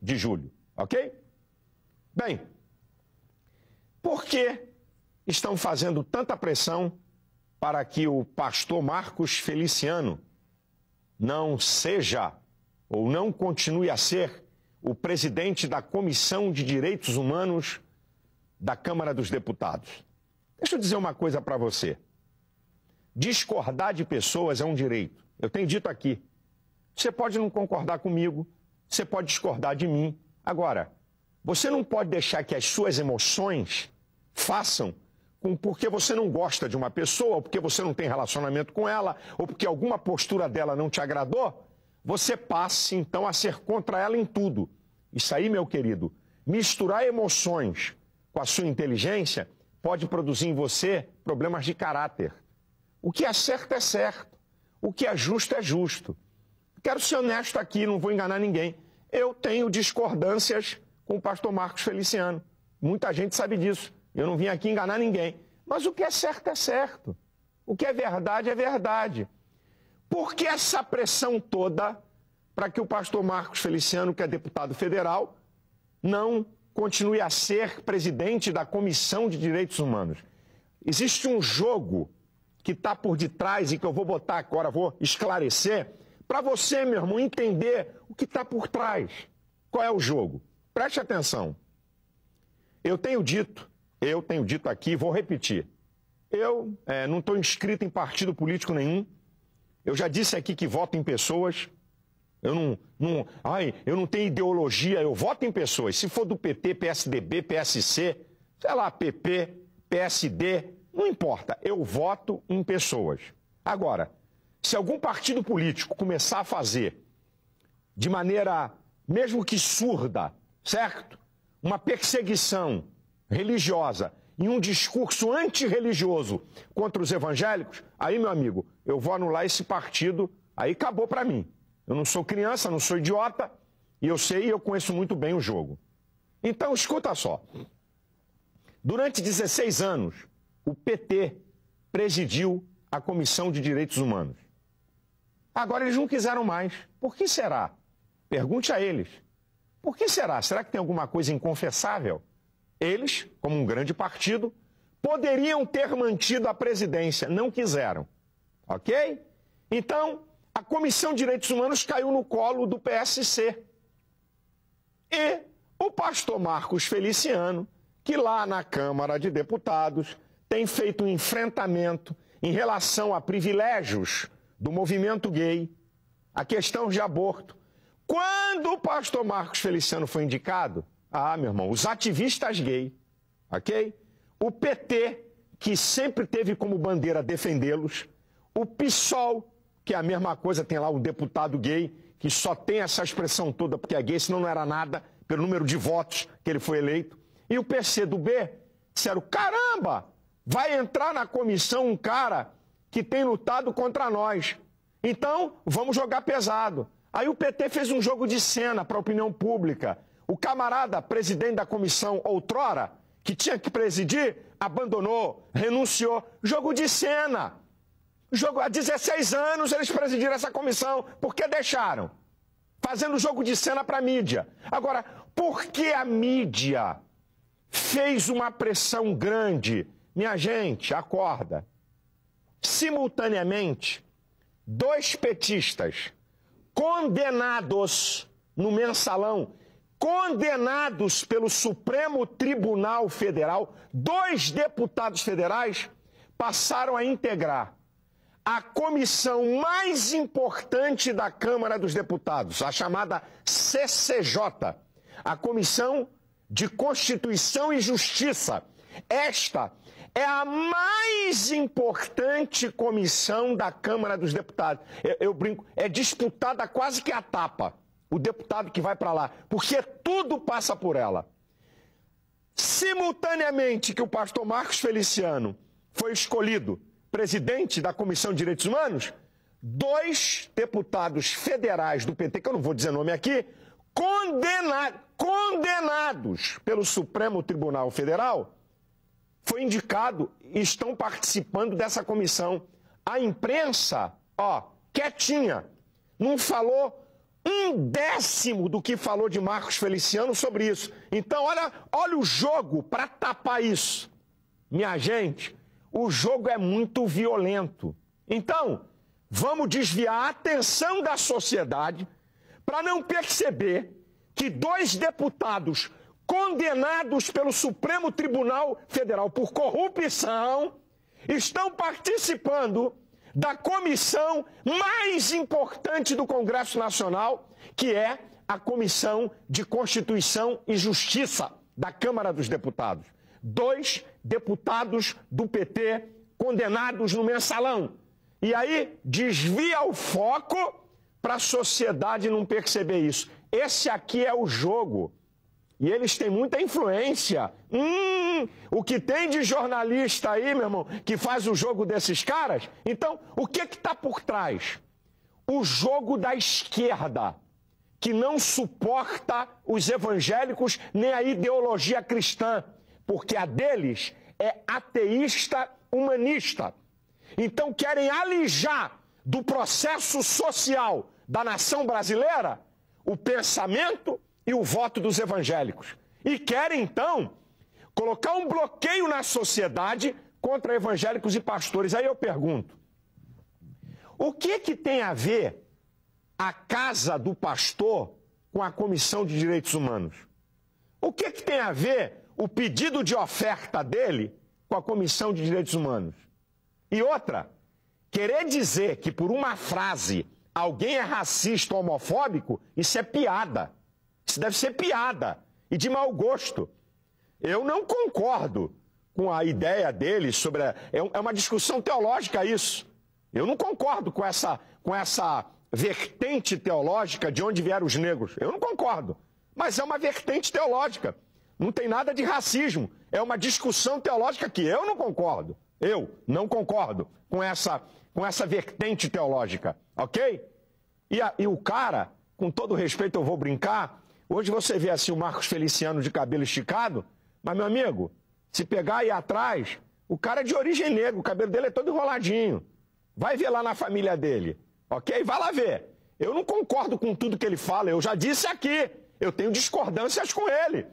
de julho, ok? Bem, por que estão fazendo tanta pressão para que o pastor Marcos Feliciano não seja ou não continue a ser o presidente da Comissão de Direitos Humanos da Câmara dos Deputados? Deixa eu dizer uma coisa para você. Discordar de pessoas é um direito. Eu tenho dito aqui. Você pode não concordar comigo, você pode discordar de mim. Agora, você não pode deixar que as suas emoções façam porque você não gosta de uma pessoa, ou porque você não tem relacionamento com ela, ou porque alguma postura dela não te agradou, você passe, então, a ser contra ela em tudo. Isso aí, meu querido, misturar emoções com a sua inteligência pode produzir em você problemas de caráter. O que é certo é certo, o que é justo. Quero ser honesto aqui, não vou enganar ninguém. Eu tenho discordâncias com o pastor Marcos Feliciano. Muita gente sabe disso. Eu não vim aqui enganar ninguém. Mas o que é certo é certo. O que é verdade. Por que essa pressão toda para que o pastor Marcos Feliciano, que é deputado federal, não continue a ser presidente da Comissão de Direitos Humanos? Existe um jogo que está por detrás e que eu vou botar agora, vou esclarecer, para você, meu irmão, entender o que está por trás. Qual é o jogo? Preste atenção. Eu tenho dito aqui, vou repetir. Eu não estou inscrito em partido político nenhum. Eu já disse aqui que voto em pessoas. Eu não tenho ideologia, eu voto em pessoas. Se for do PT, PSDB, PSC, sei lá, PP, PSD, não importa. Eu voto em pessoas. Agora, se algum partido político começar a fazer de maneira, mesmo que surda, certo? Uma perseguição religiosa e um discurso antirreligioso contra os evangélicos, aí, meu amigo, eu vou anular esse partido, aí acabou para mim. Eu não sou criança, não sou idiota, e eu sei e eu conheço muito bem o jogo. Então, escuta só. Durante 16 anos, o PT presidiu a Comissão de Direitos Humanos. Agora eles não quiseram mais. Por que será? Pergunte a eles. Por que será? Será que tem alguma coisa inconfessável? Eles, como um grande partido, poderiam ter mantido a presidência, não quiseram. Ok? Então, a Comissão de Direitos Humanos caiu no colo do PSC. E o pastor Marcos Feliciano, que lá na Câmara de Deputados tem feito um enfrentamento em relação a privilégios do movimento gay, a questão de aborto. Quando o pastor Marcos Feliciano foi indicado, meu irmão, os ativistas gay, ok? O PT, que sempre teve como bandeira defendê-los, o PSOL, que é a mesma coisa, tem lá um deputado gay, que só tem essa expressão toda porque é gay, senão não era nada, pelo número de votos que ele foi eleito, e o PCdoB disseram, caramba, vai entrar na comissão um cara que tem lutado contra nós, então vamos jogar pesado. Aí o PT fez um jogo de cena para a opinião pública. O camarada, presidente da comissão outrora, que tinha que presidir, abandonou, renunciou. Jogo de cena. Há 16 anos eles presidiram essa comissão. Por que deixaram? Fazendo jogo de cena para a mídia. Agora, por que a mídia fez uma pressão grande? Minha gente, acorda. Simultaneamente, 2 petistas condenados no Mensalão, condenados pelo Supremo Tribunal Federal, 2 deputados federais passaram a integrar a comissão mais importante da Câmara dos Deputados, a chamada CCJ, a Comissão de Constituição e Justiça. Esta é a mais importante comissão da Câmara dos Deputados. Eu brinco, é disputada quase que a tapa, o deputado que vai para lá, porque tudo passa por ela. Simultaneamente que o pastor Marcos Feliciano foi escolhido presidente da Comissão de Direitos Humanos, 2 deputados federais do PT, que eu não vou dizer nome aqui, condenados pelo Supremo Tribunal Federal, foi indicado e estão participando dessa comissão. A imprensa, quietinha, não falou 1/10 do que falou de Marcos Feliciano sobre isso. Então, olha o jogo para tapar isso. Minha gente, o jogo é muito violento. Então, vamos desviar a atenção da sociedade para não perceber que 2 deputados condenados pelo Supremo Tribunal Federal por corrupção estão participando da comissão mais importante do Congresso Nacional, que é a Comissão de Constituição e Justiça da Câmara dos Deputados. 2 deputados do PT condenados no mensalão. E aí desvia o foco para a sociedade não perceber isso. Esse aqui é o jogo. E eles têm muita influência. O que tem de jornalista aí, meu irmão, que faz o jogo desses caras? Então, o que está por trás? O jogo da esquerda, que não suporta os evangélicos nem a ideologia cristã, porque a deles é ateísta humanista. Então, querem alijar do processo social da nação brasileira o pensamento e o voto dos evangélicos. E querem, então, colocar um bloqueio na sociedade contra evangélicos e pastores. Aí eu pergunto, o que tem a ver a casa do pastor com a Comissão de Direitos Humanos? O que tem a ver o pedido de oferta dele com a Comissão de Direitos Humanos? E outra, querer dizer que por uma frase alguém é racista ou homofóbico, isso é piada. Isso deve ser piada e de mau gosto. Eu não concordo com a ideia dele sobre... É uma discussão teológica isso. Eu não concordo com essa vertente teológica de onde vieram os negros. Eu não concordo. Mas é uma vertente teológica. Não tem nada de racismo. É uma discussão teológica que eu não concordo. Eu não concordo com essa vertente teológica. Ok? E o cara, com todo respeito eu vou brincar... Hoje você vê assim o Marcos Feliciano de cabelo esticado, mas, meu amigo, se pegar aí atrás, o cara é de origem negra, o cabelo dele é todo enroladinho. Vai ver lá na família dele, ok? Vai lá ver. Eu não concordo com tudo que ele fala, eu já disse aqui, eu tenho discordâncias com ele.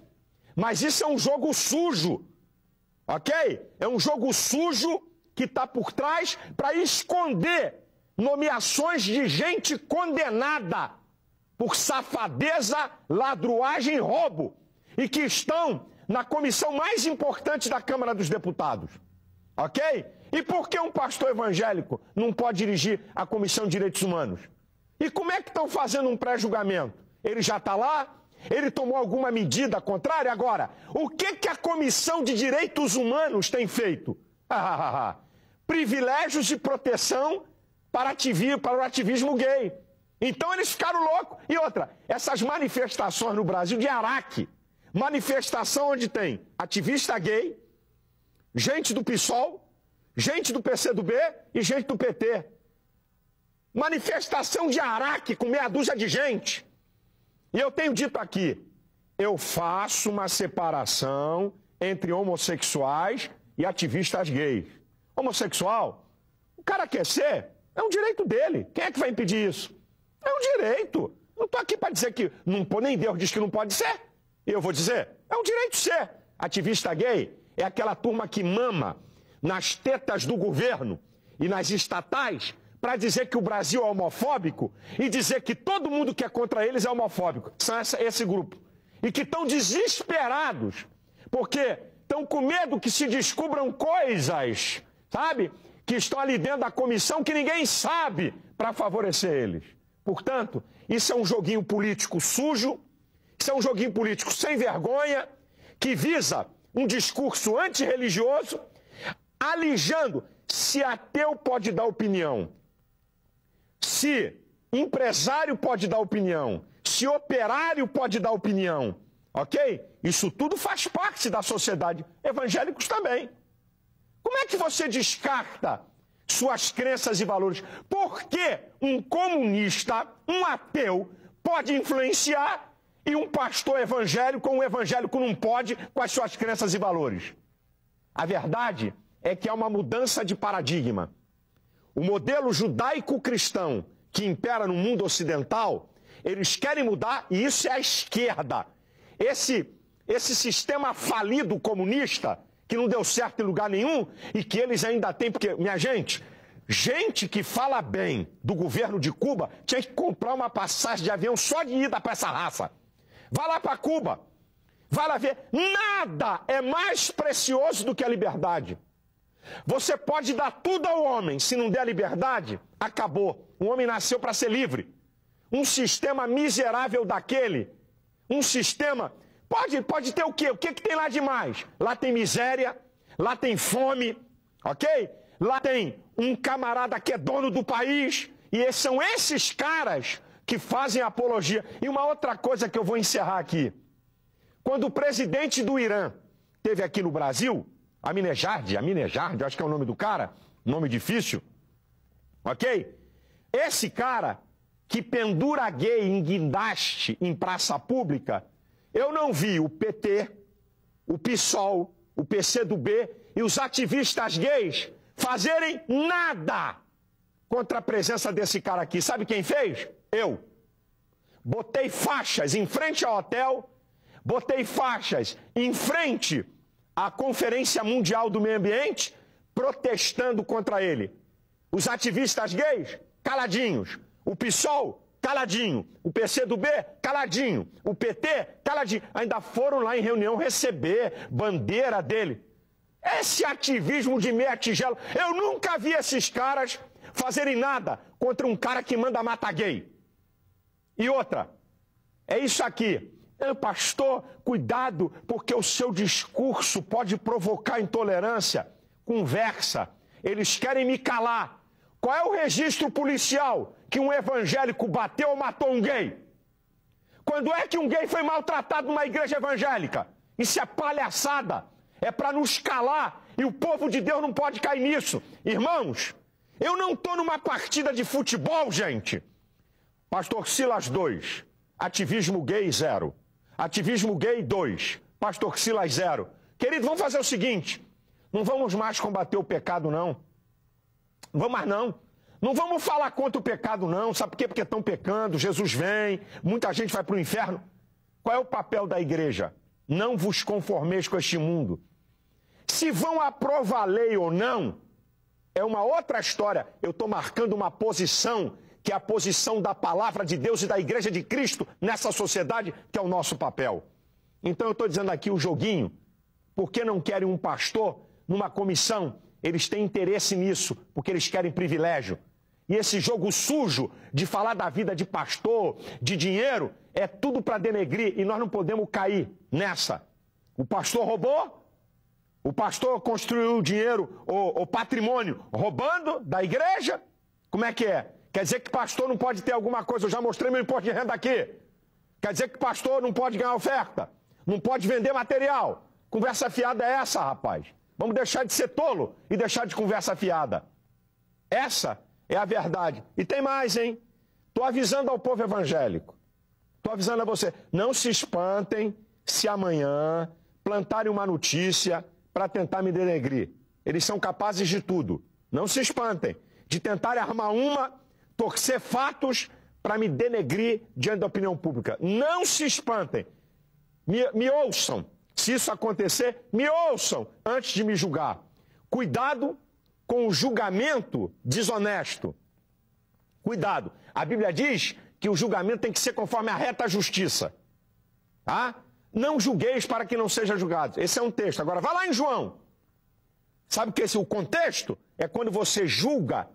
Mas isso é um jogo sujo, ok? É um jogo sujo que está por trás para esconder nomeações de gente condenada por safadeza, ladruagem e roubo, e que estão na comissão mais importante da Câmara dos Deputados, ok? E por que um pastor evangélico não pode dirigir a Comissão de Direitos Humanos? E como é que estão fazendo um pré-julgamento? Ele já está lá? Ele tomou alguma medida contrária? Agora, o que a Comissão de Direitos Humanos tem feito? Privilégios de proteção para o ativismo gay. Então eles ficaram loucos. E outra, essas manifestações no Brasil de Araque, manifestação onde tem ativista gay, gente do PSOL, gente do PCdoB e gente do PT. Manifestação de Araque com meia dúzia de gente. E eu tenho dito aqui, eu faço uma separação entre homossexuais e ativistas gays. Homossexual, o cara quer ser, é um direito dele. Quem é que vai impedir isso? É um direito. Não estou aqui para dizer que não pode, nem Deus diz que não pode ser. Eu vou dizer, é um direito ser. Ativista gay é aquela turma que mama nas tetas do governo e nas estatais para dizer que o Brasil é homofóbico e dizer que todo mundo que é contra eles é homofóbico. São esse grupo. E que estão desesperados porque estão com medo que se descubram coisas, sabe? Que estão ali dentro da comissão que ninguém sabe para favorecer eles. Portanto, isso é um joguinho político sujo, isso é um joguinho político sem vergonha, que visa um discurso antirreligioso, alijando se ateu pode dar opinião, se empresário pode dar opinião, se operário pode dar opinião, ok? Isso tudo faz parte da sociedade, evangélicos também. Como é que você descarta suas crenças e valores? Por que um comunista, um ateu, pode influenciar e um pastor evangélico ou um evangélico não pode com as suas crenças e valores? A verdade é que há uma mudança de paradigma. O modelo judaico-cristão que impera no mundo ocidental, Eles querem mudar, e isso é a esquerda. Esse sistema falido comunista, que não deu certo em lugar nenhum, e que eles ainda têm, porque, minha gente que fala bem do governo de Cuba tinha que comprar uma passagem de avião só de ida para essa raça. Vai lá para Cuba, vai lá ver. Nada é mais precioso do que a liberdade. Você pode dar tudo ao homem, se não der a liberdade, acabou. O homem nasceu para ser livre. Um sistema miserável daquele, um sistema... Pode ter o quê? O que tem lá demais? Lá tem miséria, lá tem fome, ok? Lá tem um camarada que é dono do país, e são esses caras que fazem apologia. E uma outra coisa que eu vou encerrar aqui. Quando o presidente do Irã esteve aqui no Brasil, Ahmadinejad, acho que é o nome do cara, nome difícil, ok? Esse cara que pendura gay em guindaste em praça pública, eu não vi o PT, o PSOL, o PCdoB e os ativistas gays fazerem nada contra a presença desse cara aqui. Sabe quem fez? Eu. Botei faixas em frente ao hotel, botei faixas em frente à Conferência Mundial do Meio Ambiente, protestando contra ele. Os ativistas gays, caladinhos. O PSOL, caladinho. O PCdoB, caladinho. O PT, caladinho. Ainda foram lá em reunião receber bandeira dele. Esse ativismo de meia tigela, eu nunca vi esses caras fazerem nada contra um cara que manda matar gay. E outra, é isso aqui. Pastor, cuidado, porque o seu discurso pode provocar intolerância. Conversa. Eles querem me calar. Qual é o registro policial que um evangélico bateu ou matou um gay? Quando é que um gay foi maltratado numa igreja evangélica? Isso é palhaçada. É para nos calar e o povo de Deus não pode cair nisso. Irmãos, eu não estou numa partida de futebol, gente. Pastor Silas 2, ativismo gay 0. Ativismo gay 2, Pastor Silas 0. Querido, vamos fazer o seguinte, não vamos mais combater o pecado, não. Não vamos mais, não. Não vamos falar contra o pecado, não. Sabe por quê? Porque estão pecando, Jesus vem, muita gente vai para o inferno. Qual é o papel da igreja? Não vos conformeis com este mundo. Se vão aprovar a lei ou não, é uma outra história. Eu estou marcando uma posição, que é a posição da palavra de Deus e da igreja de Cristo nessa sociedade, que é o nosso papel. Então eu estou dizendo aqui o joguinho, por que não querem um pastor numa comissão? Eles têm interesse nisso, porque eles querem privilégio. E esse jogo sujo de falar da vida de pastor, de dinheiro, é tudo para denegrir e nós não podemos cair nessa. O pastor roubou, o pastor construiu o dinheiro, o patrimônio, roubando da igreja. Como é que é? Quer dizer que pastor não pode ter alguma coisa? Eu já mostrei meu imposto de renda aqui. Quer dizer que pastor não pode ganhar oferta? Não pode vender material? Conversa fiada é essa, rapaz. Vamos deixar de ser tolo e deixar de conversa fiada. Essa é a verdade. E tem mais, hein? Estou avisando ao povo evangélico. Estou avisando a você. Não se espantem se amanhã plantarem uma notícia para tentar me denegrir. Eles são capazes de tudo. Não se espantem de tentarem armar uma, torcer fatos para me denegrir diante da opinião pública. Não se espantem. Me ouçam. Se isso acontecer, me ouçam antes de me julgar. Cuidado com o julgamento desonesto. Cuidado. A Bíblia diz que o julgamento tem que ser conforme a reta justiça. Tá? Não julgueis para que não seja julgado. Esse é um texto. Agora, vai lá em João. Sabe que o contexto é quando você julga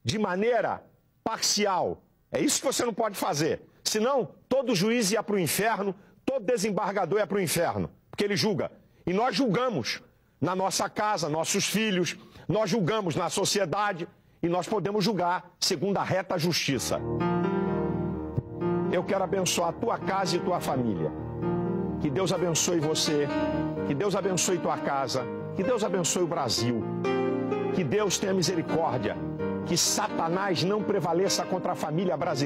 de maneira parcial. É isso que você não pode fazer. Senão, todo juiz ia para o inferno, todo desembargador ia para o inferno. Porque ele julga. E nós julgamos na nossa casa, nossos filhos, nós julgamos na sociedade e nós podemos julgar segundo a reta justiça. Eu quero abençoar a tua casa e tua família. Que Deus abençoe você, que Deus abençoe tua casa, que Deus abençoe o Brasil, que Deus tenha misericórdia, que Satanás não prevaleça contra a família brasileira.